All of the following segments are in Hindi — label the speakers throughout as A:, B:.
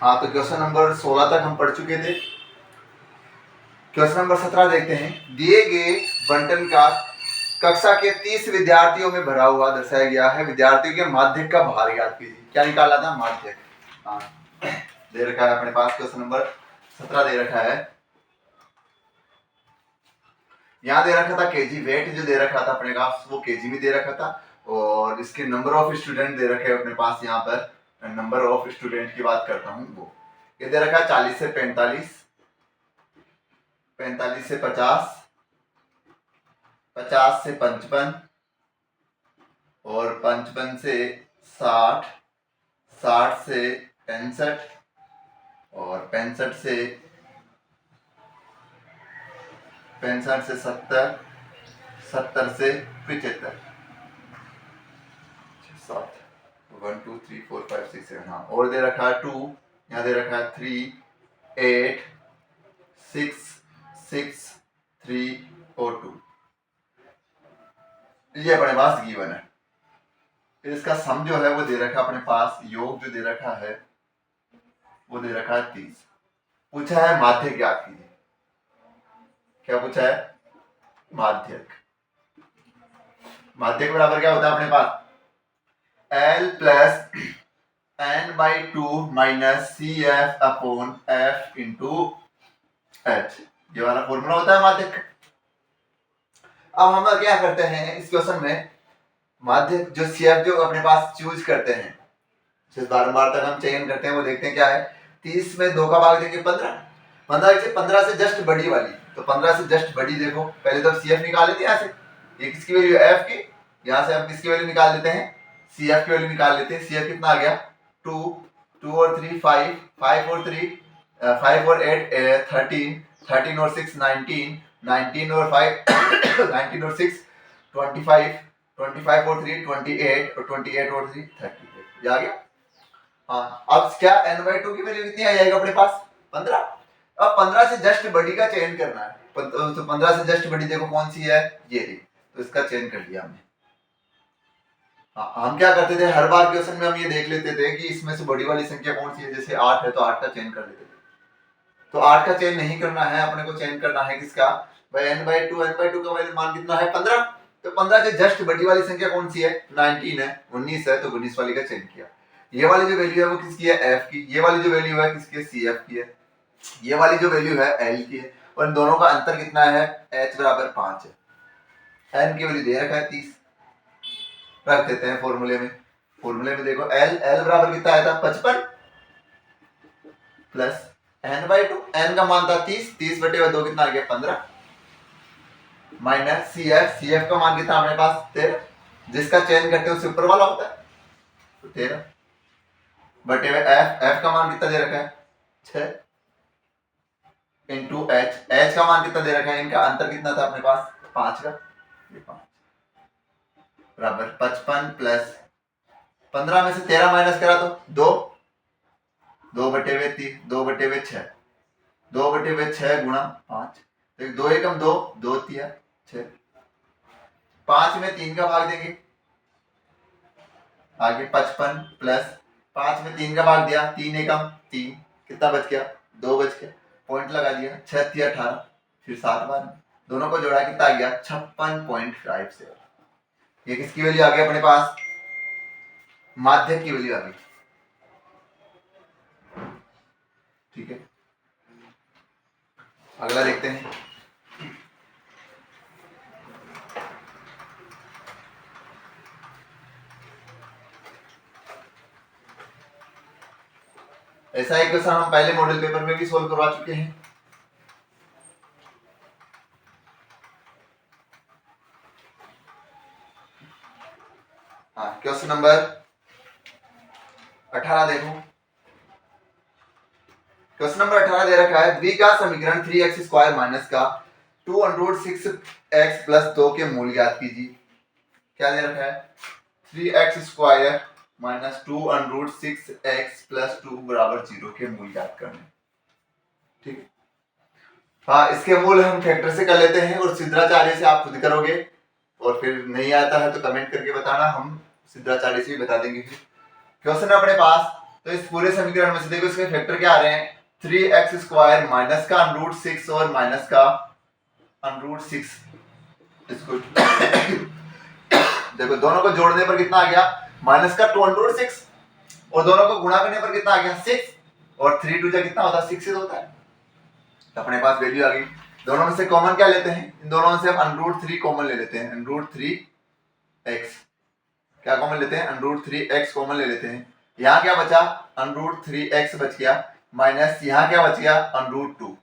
A: हाँ, तो क्वेश्चन नंबर 16 तक हम पढ़ चुके थे। क्वेश्चन नंबर 17 देखते हैं। दिए गए बंटन का कक्षा के 30 विद्यार्थियों में भरा हुआ दर्शाया गया है। विद्यार्थियों के माध्यक का भार ज्ञात कीजिए। क्या निकाला था? माध्यक। हाँ, दे रखा है अपने पास, क्वेश्चन नंबर 17 दे रखा है। यहाँ दे रखा था केजी, वेट जो दे रखा था अपने पास वो केजी में दे रखा था, और इसके नंबर ऑफ स्टूडेंट दे रखे हैं अपने पास। यहाँ पर नंबर ऑफ स्टूडेंट की बात करता हूँ, वो ये दे रखा है 40 से 45, 45 से 50, 50 से 55, और 55 से 60, 60 से 65, और 65 से 70, 70 से 75, 7, 1 2 3 4 5 6 7। हाँ, और दे रखा है 2, यहाँ दे रखा है 3, 8, 6, 6, 3 और 2। ये अपने पास गिवन है। फिर इसका सम जो है वो दे रखा है अपने पास, योग जो दे रखा है वो दे रखा है 30। पूछा है माध्यक ज्ञात कीजिए। क्या पूछा है? माध्यक। माध्यक बराबर क्या होता है अपने पास? L plus n/2 minus CF upon F into H, ये वाला फॉर्मूला होता है माध्यक का। अब हम क्या करते हैं इस क्वेश्चन में, माध्यक जो CF जो अपने पास चूज करते हैं, जिस बार तक हम चयन करते हैं, वो देखते हैं क्या है। 30 में 2 का भाग देंगे 15, 15 से जस्ट बड़ी वाली, तो 15 से जस्ट बड़ी देखो, पहले तो CF निकाल लेते हैं। यहाँ से ये किसकी वैल्यू है? F की। यहाँ से हम किसकी वैल्यू निकाल लेते हैं? CF की वैल्यू निकाल लेते हैं। CF कितना आ गया? 2, 2 और 3 5, 5 और 3 5 और 8 13, 13 और 6 19, 19 और 5 19 और 6 25, 25 और 3 28, और 28 और 3 38। ये आ गया। हाँ, अब क्या n/2 की वैल्यू कितनी आ जाएगा अपने पास? 15। अब 15 से जस्ट बड़ी का चयन करना है, तो 15 से जस्ट बड़ी देखो कौन सी है, ये रही, तो इसका चयन कर लिया हमने। हाँ, हम क्या करते थे हर बार क्वेश्चन में हम ये देख लेते थे कि इसमें से बड़ी वाली संख्या कौन सी है। जैसे 8 है तो 8 का चयन कर लेते थे, तो 8 का चयन नहीं करना है अपने को, चयन करना है किसका? भाई n/2 का वैल्यू मान कितना है? 15। तो 15 से जस्ट बड़ी वाली संख्या कौन सी है? 19 है, 19 है, तो 19 वाली का चयन किया। ये वाली जो वैल्यू है वो किसकी है? F की। ये वाली जो वैल्यू है किसकी है? CF की है। ये वाली जो वैल्यू है L की है, और इन दोनों का अंतर कितना है? H बराबर 5 है। n की वैल्यू दे रखा है 30, रख देते हैं फॉर्मूले में। फॉर्मूले में देखो L बराबर कितना आया था? 55 प्लस n/2, n का मान था 30, 30 बटे 2 कितना आ गया? 15, माइनस CF का मान कितना हमारे पास? 13, जिसका चयन करते हैं उससे ऊपर वाला होता है, तो 13 बटे F का मान कितना दे रखा है? 6 इंटू H का मान कितना दे रखा है? इनका अंतर कितना था अपने पास? 5 का, ये 5 बराबर 55 प्लस 15 में से 13 माइनस करा तो 2, 2 बटे 3, 2 बटे 6, 2 बटे 6 गुणा 5, तो 2 एकम 2, 2 तिया 6, 5 में 3 का भाग देंगे, आगे 55 प्लस 5 में 3 का भाग दिया, 3 एकम 3, कितना बच गया? 2 बच गया, पॉइंट लगा दिया, 6 तिया 18, फिर 7 बार दोनों को जोड़ा, कितना आ गया? 56.57। ये किसकी वैल्यू आ गई अपने पास? माध्यक की वैल्यू आ गई। ठीक है, अगला देखते हैं। ऐसा एक क्वेश्चन हम पहले मॉडल पेपर में भी सोल्व करवा चुके हैं। हाँ, क्वेश्चन नंबर 18 देखो। क्वेश्चन नंबर 18 दे रखा है, द्विघात समीकरण 3x² माइनस का 2√6x प्लस 2 के मूल ज्ञात कीजिए। क्या दे रखा है? 3x² माइनस 2√6x प्लस 2 बराबर 0 के मूल ज्ञात करने। ठीक, हाँ, इसके मूल हम फैक्टर से कर लेते हैं, और सिद्धाचार्य से आप खुद करोगे, और फिर नहीं आता है तो कमेंट करके बताना, हम सिद्धाचार्य से भी बता देंगे। क्वेश्चन अपने पास तो इस पूरे समीकरण में से देखो इसके फैक्टर क्या आ रहे हैं, 3x² माइनस का √6 और माइनस का √6 इसको देखो दोनों को जोड़ने पर कितना आ गया, माइनस का 2√6 और दोनों को गुणा करने पर कितना आ गया 6 और 3 2 कितना होता है 6 होता है। तो अपने पास वैल्यू आ गई। दोनों में से कॉमन क्या लेते हैं, इन दोनों में से हम √3 कॉमन ले लेते हैं, √3x क्या कॉमन लेते हैं, √3x कॉमन ले लेते हैं। यहाँ क्या बचा, √3x बच गया माइनस यहाँ क्या बच गया √2।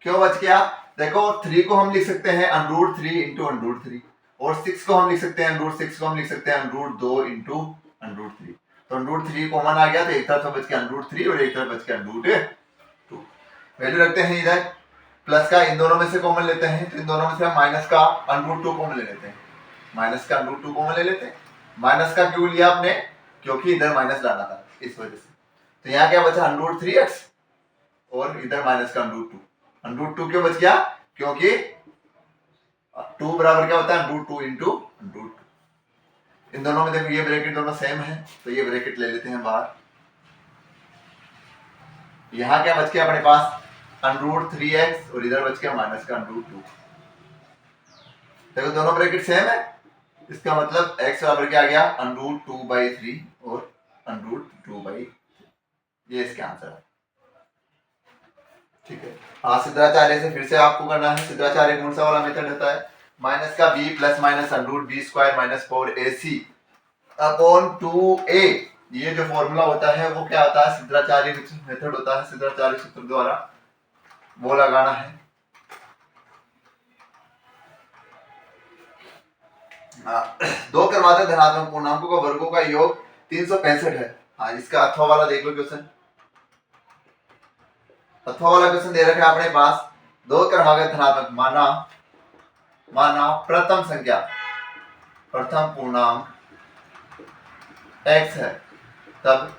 A: क्यों बच गया, देखो 3 को हम लिख सकते हैं √3 इंटू √3 और 6 को हम लिख सकते हैं √6 को हम लिख सकते हैं √2 इंटू √3। तो √3 कॉमन आ गया तो एक तरफ बच गया √3 और एक तरफ बच गया √2। वैल्यू रखते हैं इधर, प्लस का इन दोनों में से कॉमन लेते हैं तो इन दोनों में से हम माइनस का √2 कॉमन ले लेते हैं, माइनस का √2 कॉमन ले लेते हैं। माइनस का क्यों लिया आपने, क्योंकि इधर माइनस लाना था इस वजह से। तो यहाँ क्या बचा √3x और इधर माइनस का √2 क्यों बच गया, क्योंकि 2 बराबर क्या होता है √2 इंटू √2। इन दोनों में देखो ये ब्रैकेट दोनों सेम है तो ये ब्रैकेट ले लेते हैं बाहर। यहाँ क्या बच गया अपने पास √3x और इधर बच गया माइनस का √2। देखो दोनों ब्रैकेट सेम है, इसका मतलब x बराबर क्या आ गया √2/3 और √2/3, ये इसके आंसर है। ठीक है, हाँ सिद्धाचार्य से फिर से आपको करना है। सिद्धाचार्य कौन सा वाला मेथड होता है, माइनस का b plus minus √b² minus 4ac upon 2a। ये जो फॉर्मूला होता है वो क्या होता है, सिद्धाचार्य मेथड होता है, सिद्धाचार्य सूत्र द्वारा वो लगाना है। दो क्रमागत धनात्मक पूर्णांकों का वर्गों का योग 365 है। हाँ इसका अथवा वाला देख लो क्वेश्चन, अथवा वाला क्वेश्चन दे रखा है अपने पास। दो क्रमागत धनात्मक माना प्रथम संख्या प्रथम पूर्णांक x है, तब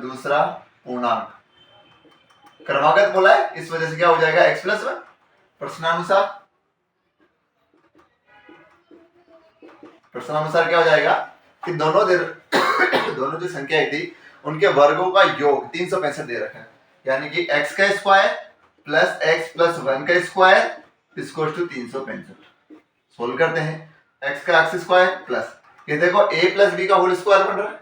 A: दूसरा पूर्णांक क्रमागत बोला है, इस वजह से क्या हो जाएगा x+1। प्रश्नानुसार क्या हो जाएगा कि दोनों जो संख्याएं थी उनके वर्गों का योग 365 दे रखा है, यानी कि x का स्क्वायर प्लस x+1 का स्क्वायर इक्वल टू 365। सोल्व करते हैं, x का स्क्वायर प्लस ये देखो a प्लस b का होल स्क्वायर बन रहा है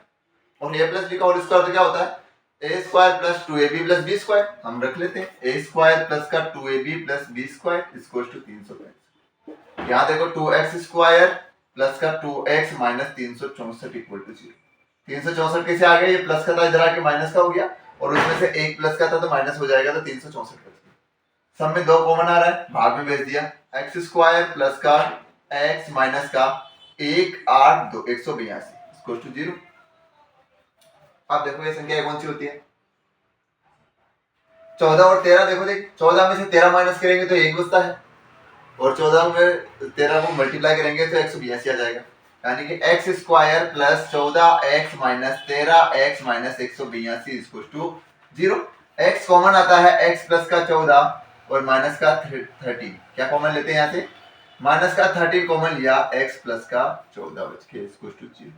A: और a प्लस b का होल स्क्वायर तो क्या होता है a square plus 2ab plus b square. हम रख लेते हैं a स्क्वायर प्लस का 2ab plus b square equal to 365। यहाँ देखो 2x स्क्वायर प्लस का 2x माइनस 364 इक्वल टू 0। 364 कैसे आ गया, ये प्लस का था इधर आके माइनस का हो गया और उसमें से एक प्लस का था तो माइनस हो जाएगा, तो 364 बच गया। सब में 2 कॉमन आ रहा है, भाग में भेज दिया, x स्क्वायर प्लस का x माइनस का 182 इक्वल टू 0। अब देखो ये संख्या कौन सी होती है, 14 और 13। देखो देख 14 में से 13 माइनस करेंगे तो 1 बचता है और 14 में 13 को मल्टीप्लाई करेंगे तो 182 आ जाएगा, यानी कि x square plus 14x minus 13x minus 182 equal to 0। x common आता है, x प्लस का 14 और माइनस का 13, क्या कॉमन लेते हैं यहाँ से, माइनस का 13 कॉमन लिया, x प्लस का 14 बच गया इक्वल टू 0।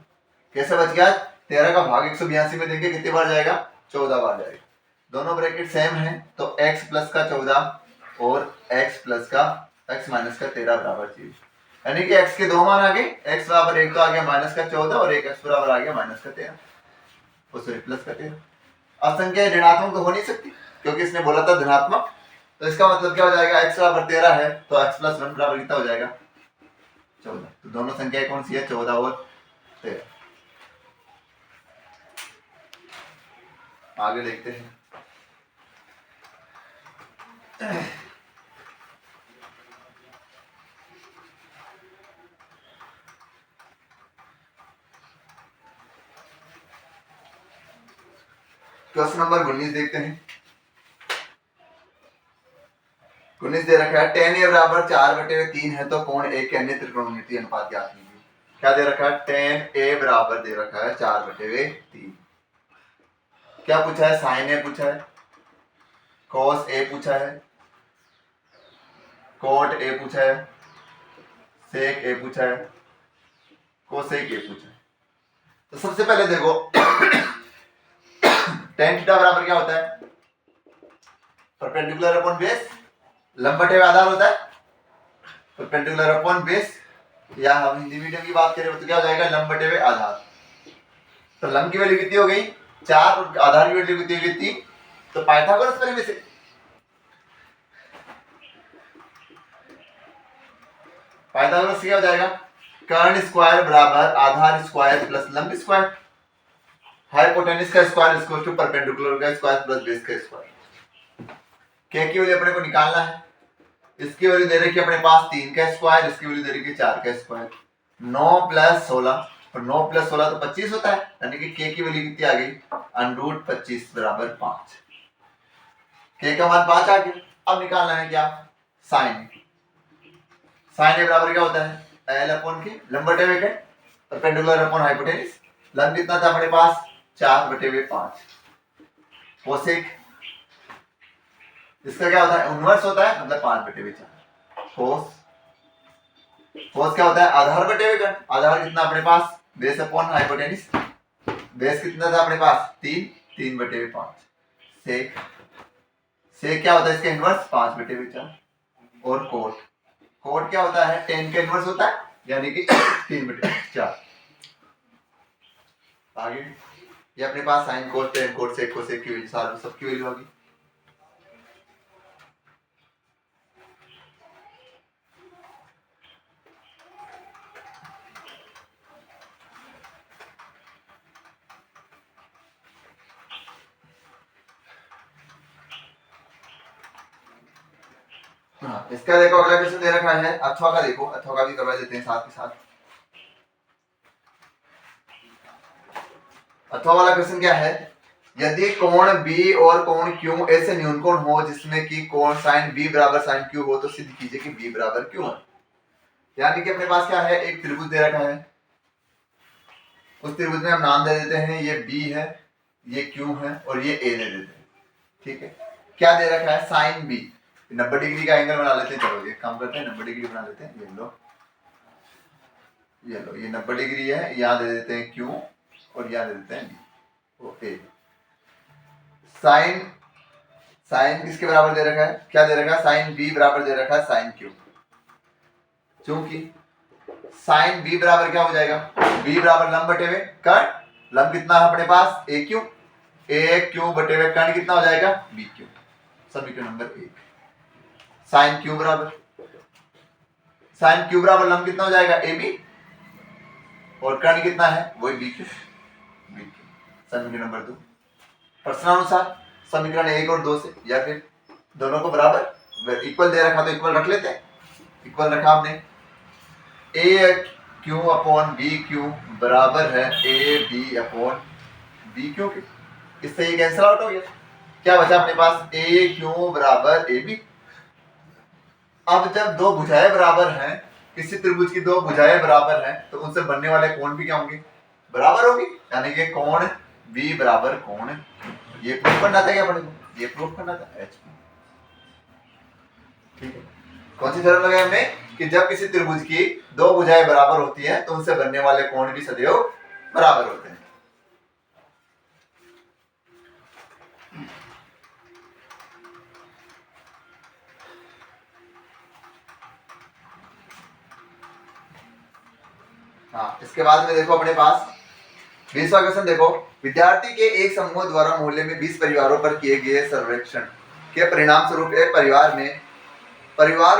A: कैसे बच गया, 13 का भाग 182 में देंगे कितनी बार जाएगा, 14 बार जाएगा। दोनों ब्रैकेट सेम है तो x प्लस का 14 और x प्लस का x माइनस का 13 बराबर 0, यानी कि x के 2 मान आ गए, x बराबर 1 तो आ गया माइनस का 14 और एक x बराबर आ गया माइनस का 13 और सॉरी प्लस का 13। अब संख्या ऋणात्मक तो हो नहीं सकती क्योंकि इसने बोला था धनात्मक, तो इसका मतलब क्या हो जाएगा, x बराबर 13 है तो x+1 बराबर कितना हो जाएगा 14। तो दोनों संख्याएं कौन सी है, 14 और 13। आगे देखते हैं। क्वेश्चन नंबर 19 देखते हैं। 19 दे रखा है tan a बराबर 4/3 है तो कोण A के अन्य त्रिकोणमितीय अनुपात ज्ञात कीजिए। क्या दे रखा है, tan a बराबर दे रखा है 4/3। क्या पूछा है, sin a पूछा है, cos a पूछा है, cot a पूछा है, sec a पूछा है, कोसेक ए पूछा। तो सबसे पहले देखो tan थीटा बराबर क्या होता है? परपेंडिकुलर अपॉन बेस, लंब बटे आधार होता है। परपेंडिकुलर अपॉन बेस, या हम हिंदी मीडियम की बात करें तो क्या हो जाएगा? लंब बटे आधार। तो लंब की वैल्यू कितनी हो गई 4 और आधार की वैल्यू कितनी हो गई 3। तो पाइथागोरस थ्योरम में से पाइथागोरस क्या हो जाएगा? कर्ण स्क्वायर बराबर आधार स्क्वायर प्लस लंब स्क्वायर, हाइपोटेन्यूज का square is equal to perpendicular का स्क्वायर प्लस बेस का स्क्वायर। क्या की वैल्यू अपने को निकालना है। इसकी वैल्यू दे रखी है अपने पास 3 का स्क्वायर, इसकी वैल्यू दे रखी है 4 का स्क्वायर। 9 प्लस 16, और 9 प्लस 16 तो 25 होता है, यानी कि k की वैल्यू कितनी आ गई? √ 25 बराबर 5। k का मान 5 आ गया। अब निकालना है क्या? साइन। साइन ए बराबर क्या होता है? l अपॉन के, लंब बटे हुए के, परपेंडिकुलर अपॉन हाइपोटेन्यूज। लंब कितना था अपने पास? 4 बटे हुए 5। कोसेक, इसका क्या होता है? इनवर्स होता है, मतलब 5 बटे हुए 4। कोस, कोस क्या होता है? आधार बटे हुए कर्ण। आधार कितना अपने पास? Base upon hypotenuse. बेस कितना था अपने पास? 3, 3 बटे हुए 5। सेक, सेक क्या होता है? इसका इनवर्स 5 बटे हुए 4। और कोट, कोट क्या होता है? tan का इनवर्स होता है, यानी कि 3 बटे 4। आगे ये अपने पास sine cos tan cot sec cosec की वैल्यू सारी सबकी वैल्यू होगी। हाँ, इसका देखो अगला क्वेश्चन दे रखा है अथवा का। देखो अथवा का भी करवा देते हैं साथ के साथ। अथवा वाला क्वेश्चन क्या है? यदि कोण B और कोण Q ऐसे न्यूनकोण हो जिसमें कि कोण sin B बराबर sin Q हो, तो सिद्ध कीजिए कि B बराबर Q है। यानी कि अपने पास क्या है? एक त्रिभुज दे रखा है, उस त्रिभुज में हम नाम दे देते हैं ये B है, ये Q है और ये A दे देते हैं। ठीक है, क्या दे रखा है? sin B। 90 डिग्री का एंगल बना लेते हैं। चलो एक काम करते हैं, 90 डिग्री बना लेते हैं। ये लो, ये लो, ये 90 डिग्री है। यहाँ दे देते हैं Q और यहाँ दे देते हैं B। ओके, साइन, साइन किसके बराबर दे रखा है? क्या दे रखा है? साइन B बराबर दे रखा है साइन Q। क्योंकि साइन B बराबर क्या हो जाएगा? B बराबर लंब बटे हुए कर्ण। लंब कितना है अपने पास? AQ। AQ बटे हुए कर्ण कितना हो जाएगा? BQ। समीकरण नंबर 1। साइन Q बराबर, साइन Q बराबर लंब कितना हो जाएगा? AB, और कर्ण कितना है? वही BQ। समीकरण नंबर 2। प्रश्नानुसार समीकरण 1 और 2 से, या फिर दोनों को बराबर इक्वल दे रखा तो इक्वल रख लेते हैं। इक्वल रखा हमने, AQ अपॉन BQ बराबर है AB अपॉन BQ के। इससे ये कैंसिल आउट हो गया। क्या बचा अपने पास? AQ बराबर AB। अब जब दो भुजाएं बराबर हैं, किसी त्रिभुज की दो भुजाएं बराबर हैं, तो उनसे बनने वाले कोण भी क्या होंगे? बराबर होंगे, यानी कि कोण B बराबर कोण, ये प्रूफ करना था क्या अपने को? ये प्रूफ करना था H। ठीक है, कौन सी थ्योरम लगाई हमने? कि जब किसी त्रिभुज की दो भुजाएं बराबर होती हैं तो उनसे बनने वाले कोण भी सदैव बराबर होते हैं। हाँ, इसके बाद में देखो अपने पास 20वां क्वेश्चन देखो। विद्यार्थी के एक समूह द्वारा मोहल्ले में 20 परिवारों पर किए गए सर्वेक्षण के परिणाम स्वरूप एक परिवार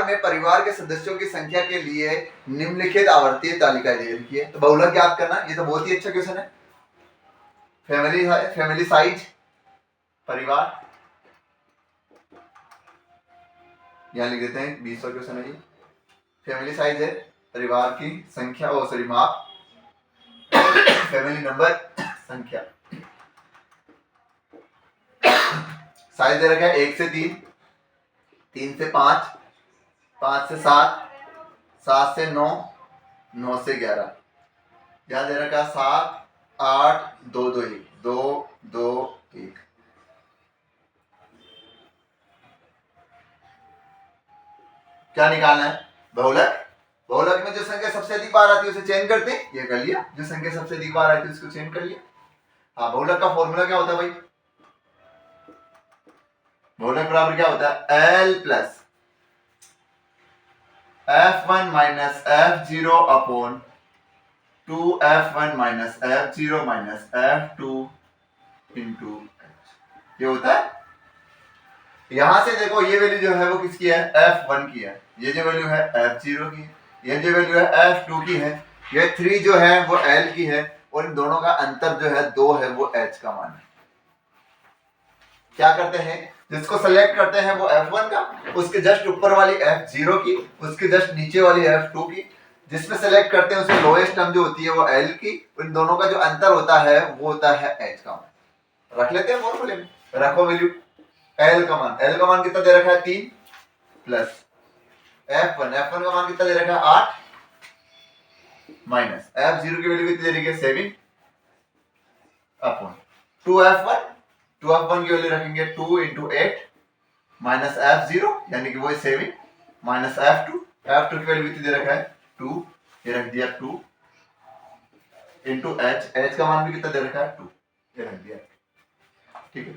A: में परिवार के सदस्यों की संख्या के लिए निम्नलिखित आवर्तीय तालिका दे रखी है। तो बहुलक ज्ञात करना, ये तो बहुत ही अच्छा क्वेश्चन है। फैमिली साइज, परिवार, यहाँ लिख देते हैं 20वां क्वेश्चन है ये। फैमिली साइज है परिवार की संख्या, ओ सॉरी माप, फैमिली नंबर संख्या। साइज दे रखा है 1 से 3, 3 से 5, 5 से 7, 7 से 9, 9 से 11। यहाँ दे रखा 7, 8, 2, 2, 1, 2, 2, 1। क्या निकालना है? बहुलक बहुलक में जो संख्या सबसे अधिक बार आती है उसे चेंज करते हैं, ये कर लिया। जो संख्या सबसे अधिक बार आती है उसको चेंज कर लिया। हाँ, बहुलक का फॉर्मूला क्या होता है भाई? बहुलक बराबर क्या होता है? L plus F1 minus F0 upon 2F1 minus F0 minus F2 into ये होता है। यहां से देखो ये वैल्यू जो है वो किसकी है? F1 की है। ये जो वैल्यू है F0 की है। ये जो वैल्यू है F2 की है। ये 3 जो है वो L की है और इन दोनों का अंतर जो है 2 है वो H का मान है। क्या करते हैं? जिसको सेलेक्ट करते हैं वो F1 का, उसके जस्ट ऊपर वाली F0 की, उसके जस्ट नीचे वाली F2 की। जिसमें सेलेक्ट करते हैं उसमें लोएस्ट टर्म जो होती है वो L की, इन दोनों का जो अंतर होता है वो होता है H का मान। रख लेते हैं फॉर्मूले में। रखो वैल्यू L का मान। L का मान कितना दे रखा है? 3 प्लस F1 का मान कितना दे रखा है? 8 माइनस F0 की वैल्यू कितनी दे रखी है? 7 अपॉन 2F1 की वैल्यू रखेंगे 2 इंटू 8 माइनस F0 यानी कि वो 7 माइनस F2 की वैल्यू कितनी दे रखा है? 2, ये रख दिया 2 इंटू H का मान भी कितना दे रखा है? 2, ये रख दिया। ठीक है,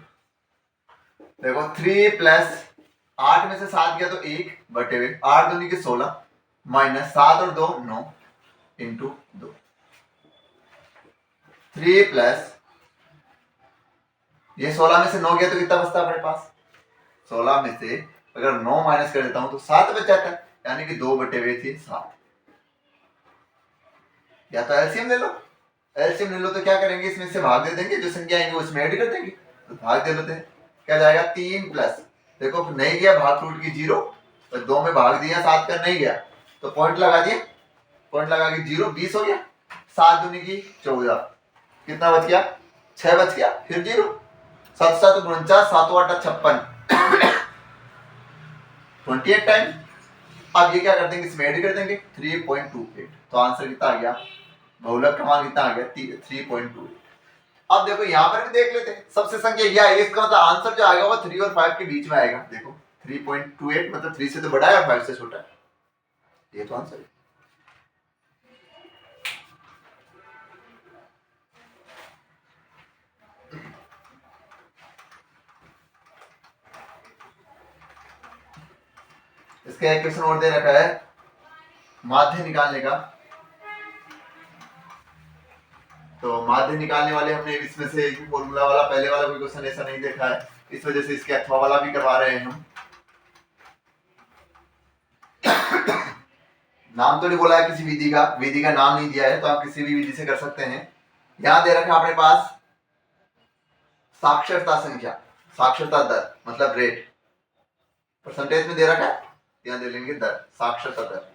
A: देखो 3 प्लस 8 में से 7 गया तो 1 बटे हुए 8 दूनी के 16 माइनस 7 और 2 9 इंटू 2। 3 प्लस ये 16 में से 9 गया तो कितना बचता है अपने पास? 16 में से अगर 9 माइनस कर देता हूं तो 7 बच जाता है, यानी कि 2 बटे हुए थे 7। या तो एलसीएम ले लो। एलसीएम ले लो तो क्या करेंगे? इसमें से भाग दे देंगे, जो संख्या आएंगे उसमें ऐड कर देंगे। तो भाग दे लेते हैं, क्या जाएगा? 3 प्लस, देखो नहीं गया भाग टूट की 0, तो 2 में भाग दिया 7 का नहीं गया तो पॉइंट लगा दिया, पॉइंट लगा के 0 20 हो गया। 7 दूनी की 14, कितना बच गया? 6 बच गया, फिर 0 7 7 49 7 8 56 28 टाइम। अब ये क्या कर देंगे? इसमें ऐड कर देंगे 3.28। तो आंसर कितना आ गया? बहुलक का मान कितना आ गया? 3.28। अब देखो यहाँ पर भी देख लेते हैं, सबसे संख्या ये है, इसका मतलब आंसर जो आएगा वो 3 और 5 के बीच में आएगा। देखो 3.28 मतलब 3 से तो बड़ा है और 5 से छोटा है, ये तो आंसर है। इसका एक क्वेश्चन और दे रखा है माध्य निकालने का। तो माध्य निकालने वाले हमने इसमें से एक फॉर्मूला वाला पहले वाला कोई क्वेश्चन ऐसा नहीं देखा है, इस वजह से इसके अथवा वाला भी करवा रहे हैं हम। नाम तो नहीं बोला है किसी विधि का, विधि का नाम नहीं दिया है, तो आप किसी भी विधि से कर सकते हैं। यहां दे रखा है अपने पास साक्षरता संख्या, साक्षरता दर मतलब रेट, परसेंटेज में दे रखा है, यहां दे लेंगे दर, साक्षरता दर।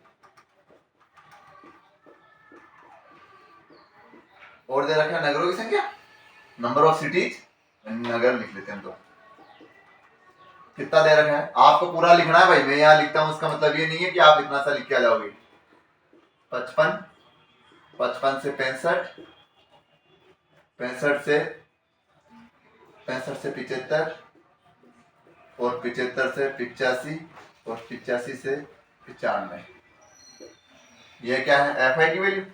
A: और दे रखा है नगरों की संख्या, नंबर ऑफ सिटीज, नगर लिख लेते हैं। तो कितना दे रखा है? आपको पूरा लिखना है भाई, मैं यहाँ लिखता हूं उसका मतलब ये नहीं है कि आप इतना सा लिख के आ जाओगे। 55, 55 से 65, 65 से 75 और 75 से 85 और 85 से 95। ये क्या है? एफ आई की वैल्यू।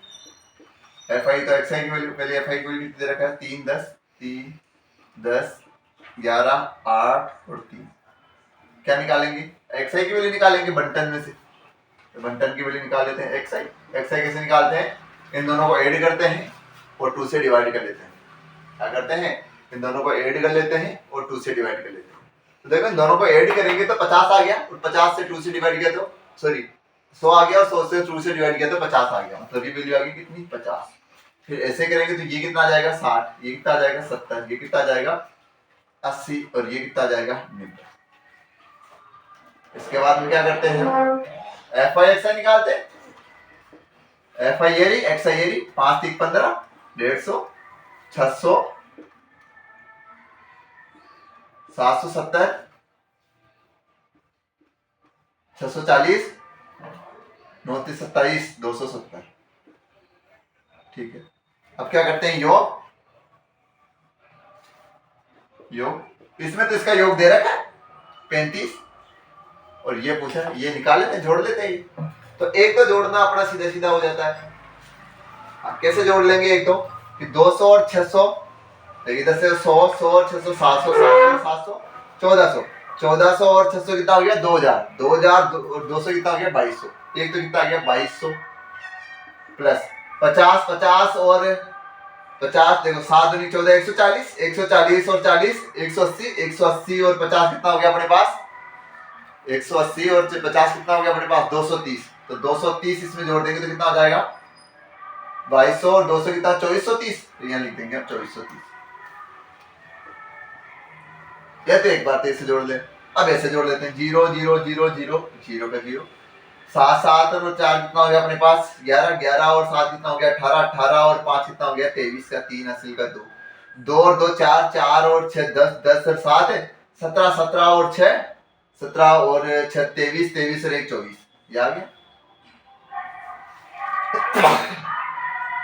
A: एफ आई तो एक्स आई की वैल्यू, पहले एफ आई की वैल्यू कितनी दे रखा है? 3 10 3 10 11 8 और 3। क्या निकालेंगे? एक्स आई की वैल्यू निकालेंगे बंटन में से, तो बंटन की वैल्यू निकाल लेते हैं एक्स आई। एक्स आई कैसे निकालते हैं? इन दोनों को ऐड करते हैं और 2 से डिवाइड कर लेते हैं। क्या करते हैं? इन दोनों को ऐड कर लेते हैं और 2 से डिवाइड कर लेते हैं। तो देखो इन दोनों को ऐड करेंगे तो 50 आ गया, और 50 से 2 से डिवाइड किया तो सॉरी 100 आ गया, और 100 से 2 से डिवाइड किया तो 50 आ गया, मतलब ये वैल्यू आ गई कितनी? 50। फिर ऐसे करेंगे तो ये कितना आ जाएगा? 60, ये कितना आ जाएगा? 70, ये कितना आ जाएगा? 80 और ये कितना आ जाएगा? 90। इसके बाद में क्या करते हैं? एफ आई एक्स आई निकालते हैं। एफ आई एरी एक्स आई एरी 5 3 15 150 600 770 640 9 3 27 270। ठीक है, अब क्या करते हैं? योग, योग इसमें तो इसका योग दे रखा है 35, और ये पूछा है, ये निकाल लेते हैं, जोड़ लेते हैं। तो एक तो जोड़ना अपना सीधा सीधा हो जाता है। अब कैसे जोड़ लेंगे? एक तो कि 200 और 600, इधर से 100 100 और 600 700 700 700 1400, 1400 और 600 कितना हो गया? 2000, 2000 और 200 कितना हो गया? 2200। एक तो कितना आ गया? 2200 प्लस 50 50 और 50, देखो 7 दूनी 14, 140, 140 और 40 180, 180 और 50 कितना हो गया अपने पास? 180 और 50 कितना हो गया अपने पास? 230। तो 230 इसमें जोड़ देंगे तो कितना हो जाएगा? 2200 और 200 कितना? 2430। तो यहाँ लिख देंगे अब 2430। या तो एक बार तो ऐसे जोड़ ले, अब ऐसे जोड़ लेते हैं। 0 0 0 0 0 का 0, 7 7 और 4 कितना हो गया अपने पास? 11 11 और 7 कितना हो गया? 18 18 और 5 कितना हो गया? 23 का 3 हासिल का 2, 2 और 2 4 4 और 6 10 10 और 7 है 17 17 और 6 17 और 6 23 23 और 1 24। ये आ गया।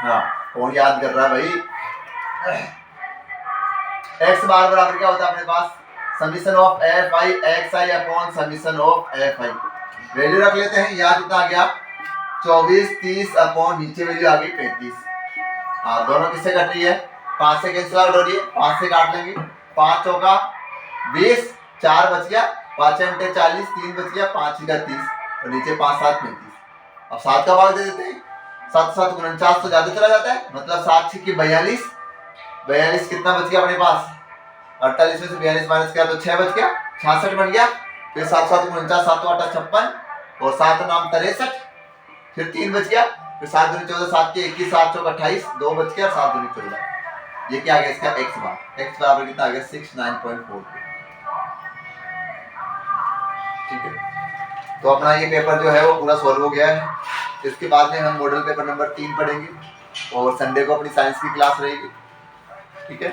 A: हाँ, कौन याद कर रहा है भाई? x बार बराबर क्या होता है अपने पास? Summation of f i x i upon summation of f i. Value रख लेते हैं। यहाँ कितना आ गया? 24 30 अपॉन नीचे वैल्यू आ गई 35। हाँ, दोनों किससे कट रही है? 5 से कैंसिल आउट हो रही है, 5 से काट लेंगे। 5 चौका 20, 4 बच गया, 5 घंटे 40, 3 बच गया, 5 का 30 और नीचे 5 7 35। अब 7 का भाग दे देते हैं। 7 7 49 तो ज्यादा चला जाता है, मतलब 7 6 की 42, 42 कितना बच गया अपने पास? 48 में से 42 माइनस किया तो 6 बच गया, 66 बन गया। फिर 7 7 49, 7 8 56 और 7 9 63, फिर 3 बच गया, फिर 7 दूनी 14 7 के 21 7 चौक 28, 2 बच गया, 7 दूनी 14। ये क्या आ गया इसका? x बार। x बराबर कितना आ गया? 69.4। ठीक है, तो अपना ये पेपर जो है वो पूरा सॉल्व हो गया है। इसके बाद में हम मॉडल पेपर नंबर 3 पढ़ेंगे और संडे को अपनी साइंस की क्लास रहेगी। ठीक है।